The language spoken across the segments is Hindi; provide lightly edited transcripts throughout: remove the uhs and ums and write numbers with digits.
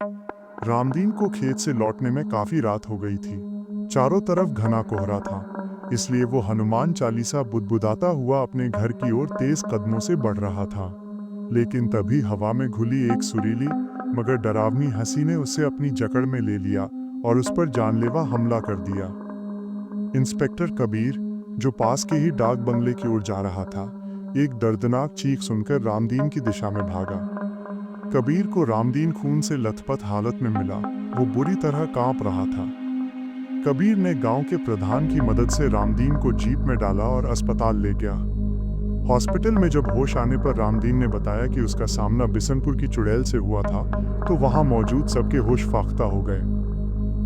रामदीन को खेत से लौटने में काफी रात हो गई थी। चारों तरफ घना कोहरा था, इसलिए वो हनुमान चालीसा बुदबुदाता हुआ अपने घर की ओर तेज कदमों से बढ़ रहा था। लेकिन तभी हवा में घुली एक सुरीली मगर डरावनी हंसी ने उसे अपनी जकड़ में ले लिया और उस पर जानलेवा हमला कर दिया। इंस्पेक्टर कबीर, जो पास के ही डाक बंगले की ओर जा रहा था, एक दर्दनाक चीख सुनकर रामदीन की दिशा में भागा। कबीर को रामदीन खून से लथपथ हालत में मिला। वो बुरी तरह कांप रहा था। कबीर ने गांव के प्रधान की मदद से रामदीन को जीप में डाला और अस्पताल ले गया। हॉस्पिटल में जब होश आने पर रामदीन ने बताया कि उसका सामना बिशनपुर की चुड़ैल से हुआ था, तो वहां मौजूद सबके होश फाख्ता हो गए।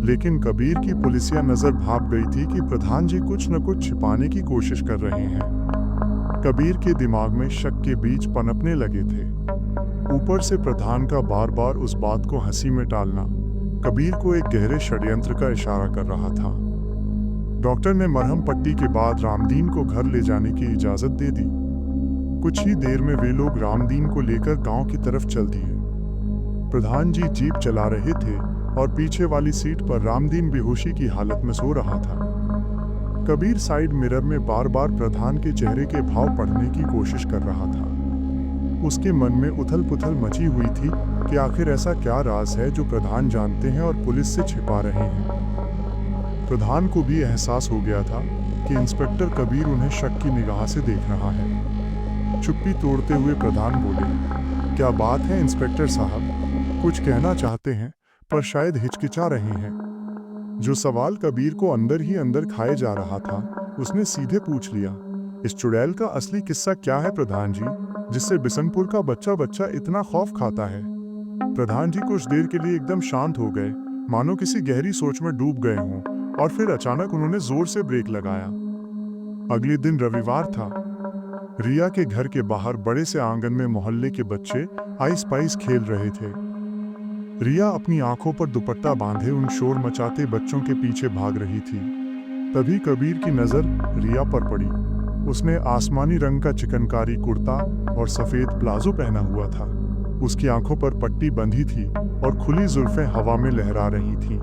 लेकिन कबीर की पुलिसिया नजर भाप गई थी कि प्रधान जी कुछ न कुछ छिपाने की कोशिश कर रहे हैं। कबीर के दिमाग में शक के बीज पनपने लगे थे। ऊपर से प्रधान का बार बार उस बात को हंसी में टालना कबीर को एक गहरे षड्यंत्र का इशारा कर रहा था। डॉक्टर ने मरहम पट्टी के बाद रामदीन को घर ले जाने की इजाजत दे दी। कुछ ही देर में वे लोग रामदीन को लेकर गांव की तरफ चल दिए। प्रधान जी जीप चला रहे थे और पीछे वाली सीट पर रामदीन बेहोशी की हालत में सो रहा था। कबीर साइड मिरर में बार बार प्रधान के चेहरे के भाव पढ़ने की कोशिश कर रहा था। उसके मन में उथल पुथल मची हुई थी कि आखिर ऐसा क्या राज है जो प्रधान जानते हैं और पुलिस से छिपा रहे हैं। प्रधान को भी एहसास हो गया था कि इंस्पेक्टर कबीर उन्हें शक की निगाह से देख रहा है। चुप्पी तोड़ते हुए प्रधान बोले, क्या बात है इंस्पेक्टर साहब? कुछ कहना चाहते हैं पर शायद हिचकिचा रहे हैं। जो सवाल कबीर को अंदर ही अंदर खाए जा रहा था, उसने सीधे पूछ लिया, इस चुड़ैल का असली किस्सा क्या है प्रधान जी, जिससे बिशनपुर का बच्चा बच्चा इतना खौफ खाता है? प्रधान जी कुछ देर के लिए एकदम शांत हो गए, मानो किसी गहरी सोच में डूब गए हों, और फिर अचानक उन्होंने जोर से ब्रेक लगाया। अगले दिन रविवार था। रिया के घर के बाहर बड़े से आंगन में मोहल्ले के बच्चे आइस पाइस खेल रहे थे। रिया अपनी आंखों पर दुपट्टा बांधे उन शोर मचाते बच्चों के पीछे भाग रही थी। तभी कबीर की नजर रिया पर पड़ी। उसने आसमानी रंग का चिकनकारी कुर्ता और सफेद प्लाजो पहना हुआ था। उसकी आंखों पर पट्टी बंधी थी और खुली जुल्फें हवा में लहरा रही थीं।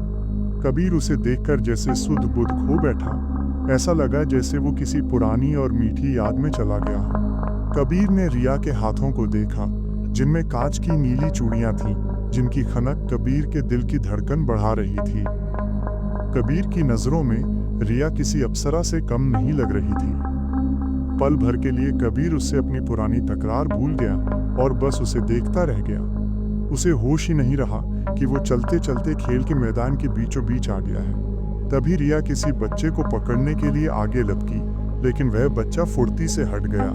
कबीर उसे देखकर जैसे सुध बुध खो बैठा। ऐसा लगा जैसे वो किसी पुरानी और मीठी याद में चला गया। कबीर ने रिया के हाथों को देखा, जिनमें कांच की नीली चूड़ियां थीं, जिनकी खनक कबीर के दिल की धड़कन बढ़ा रही थी। कबीर की नजरों में रिया किसी अप्सरा से कम नहीं लग रही थी। पल भर के लिए कबीर उससे अपनी पुरानी तकरार भूल गया और बस उसे देखता रह गया। उसे होश ही नहीं रहा कि वो चलते चलते खेल के मैदान के बीचों बीच आ गया है। तभी रिया किसी बच्चे को पकड़ने के लिए आगे लपकी, लेकिन वह बच्चा फुर्ती से हट गया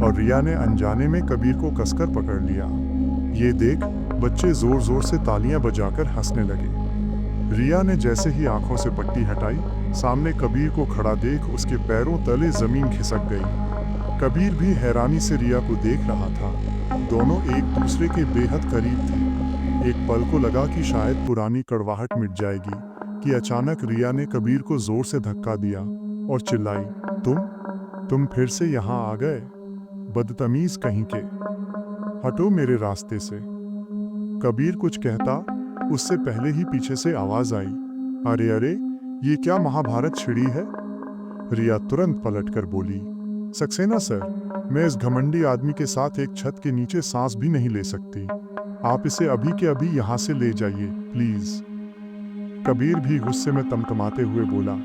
और रिया ने अनजाने में कबीर को कसकर पकड़ लिया। ये देख बच्चे जोर जोर से तालियां बजाकर हंसने लगे। रिया ने जैसे ही आंखों से पट्टी हटाई, सामने कबीर को खड़ा देख उसके पैरों तले जमीन खिसक गई। कबीर भी हैरानी से रिया को देख रहा था। दोनों एक दूसरे के बेहद करीब थे। एक पल को लगा कि शायद पुरानी कड़वाहट मिट जाएगी कि अचानक रिया ने कबीर को जोर से धक्का दिया और चिल्लाई, तुम फिर से यहाँ आ गए, बदतमीज कहीं के, हटो मेरे रास्ते से। कबीर कुछ कहता, उससे पहले ही पीछे से आवाज आई, अरे अरे, ये क्या महाभारत छिड़ी है? रिया तुरंत पलटकर बोली, सक्सेना सर, मैं इस घमंडी आदमी के साथ एक छत के नीचे सांस भी नहीं ले सकती। आप इसे अभी के अभी यहाँ से ले जाइए प्लीज। कबीर भी गुस्से में तमतमाते हुए बोला,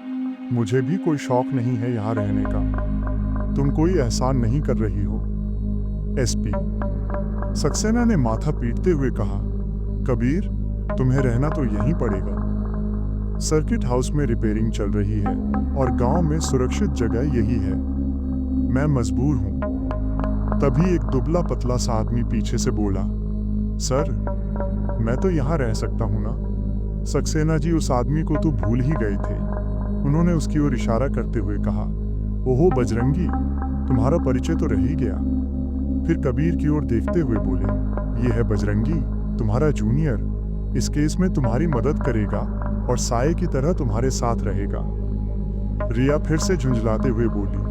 मुझे भी कोई शौक नहीं है यहाँ रहने का। तुम कोई एहसान नहीं कर रही हो। एसपी सक्सेना ने माथा पीटते हुए कहा, कबीर, तुम्हें रहना तो यहीं पड़ेगा। सर्किट हाउस में रिपेयरिंग चल रही है और गांव में सुरक्षित जगह यही है। मैं मजबूर हूं। तभी एक दुबला पतला सा आदमी पीछे से बोला, सर, मैं तो यहाँ रह सकता हूं ना। सक्सेना जी, उस आदमी को तो भूल ही गए थे। उन्होंने उसकी ओर इशारा करते हुए कहा, ओहो बजरंगी, तुम्हारा परिचय तो रह ही गया। फिर कबीर की ओर देखते हुए बोले, ये है बजरंगी, तुम्हारा जूनियर। इस केस में तुम्हारी मदद करेगा और साये की तरह तुम्हारे साथ रहेगा। रिया फिर से झुंझलाते हुए बोली,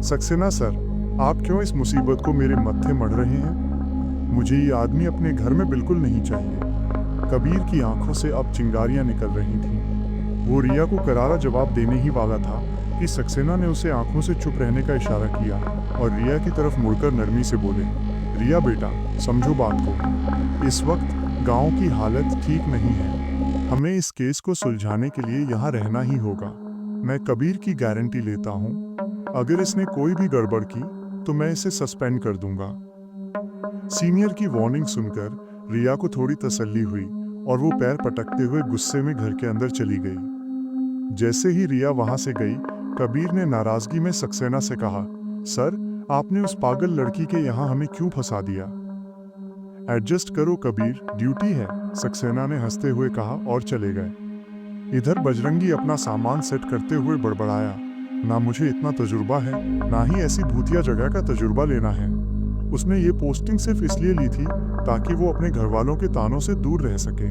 सक्सेना सर, आप क्यों इस मुसीबत को मेरे मत्थे मढ़ रहे हैं? मुझे ये आदमी अपने घर में बिल्कुल नहीं चाहिए। कबीर की आंखों से अब चिंगारियां निकल रही थीं। वो रिया को करारा जवाब देने ही वाला था कि सक्सेना ने उसे आंखों से चुप रहने का इशारा किया और रिया की तरफ मुड़कर नरमी से बोले, रिया बेटा, समझो बात को। इस वक्त गांव की हालत ठीक नहीं है। हमें इस केस को सुलझाने के लिए यहाँ रहना ही होगा। मैं कबीर की गारंटी लेता हूँ, अगर इसने कोई भी गड़बड़ की तो मैं इसे सस्पेंड कर दूंगा। सीनियर की वार्निंग सुनकर रिया को थोड़ी तसल्ली हुई और वो पैर पटकते हुए गुस्से में घर के अंदर चली गई। जैसे ही रिया वहां से गई, कबीर ने नाराजगी में सक्सेना से कहा, सर, आपने उस पागल लड़की के यहाँ हमें क्यों फंसा दिया? एडजस्ट करो कबीर, ड्यूटी है, सक्सेना ने हंसते हुए कहा और चले गए। इधर बजरंगी अपना सामान सेट करते हुए बड़बड़ाया, ना मुझे इतना तजुर्बा है, ना ही ऐसी भूतिया जगह का तजुर्बा लेना है। उसने ये पोस्टिंग सिर्फ इसलिए ली थी ताकि वो अपने घर वालों के तानों से दूर रह सके।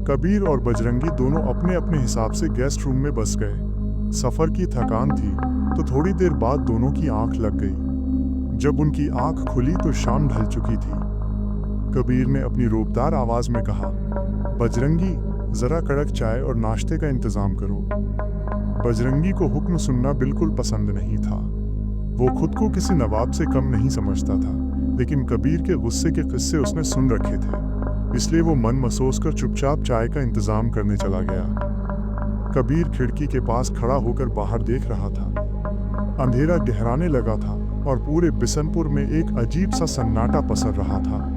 कबीर और बजरंगी दोनों अपने अपने हिसाब से गेस्ट रूम में बस गए। सफर की थकान थी तो थोड़ी देर बाद दोनों की आंख लग गई। जब उनकी आंख खुली तो शाम ढल चुकी थी। कबीर ने अपनी रोबदार आवाज में कहा, बजरंगी, जरा कड़क चाय और नाश्ते का इंतजाम करो। बजरंगी को हुक्म सुनना बिल्कुल पसंद नहीं था। वो खुद को किसी नवाब से कम नहीं समझता था, लेकिन कबीर के गुस्से के किस्से उसने सुन रखे थे, इसलिए वो मन मसोस कर चुपचाप चाय का इंतजाम करने चला गया। कबीर खिड़की के पास खड़ा होकर बाहर देख रहा था। अंधेरा गहराने लगा था और पूरे बिशनपुर में एक अजीब सा सन्नाटा पसर रहा था।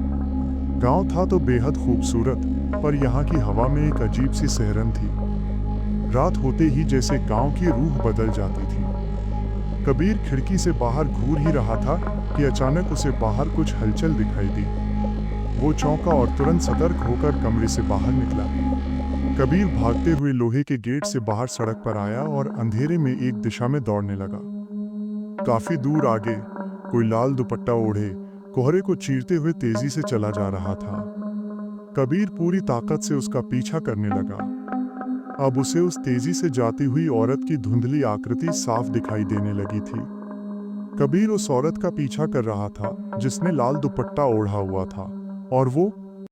गांव था तो बेहद खूबसूरत, पर यहाँ की हवा में एक अजीब सी सिहरन थी। रात होते ही जैसे गांव की रूह बदल जाती थी। कबीर खिड़की से बाहर घूर ही रहा था कि अचानक उसे बाहर कुछ हलचल दिखाई दी। वो चौंका और तुरंत सतर्क होकर कमरे से बाहर निकला। कबीर भागते हुए लोहे के गेट से बाहर सड़क पर आया और अंधेरे में एक दिशा में दौड़ने लगा। काफी दूर आगे कोई लाल दुपट्टा ओढ़े कोहरे को चीरते हुए तेजी से चला जा रहा था। कबीर पूरी ताकत से उसका पीछा करने लगा। अब उसे उस तेजी से जाती हुई औरत की धुंधली आकृति साफ दिखाई देने लगी थी। कबीर उस औरत का पीछा कर रहा था जिसने लाल दुपट्टा ओढ़ा हुआ था, और वो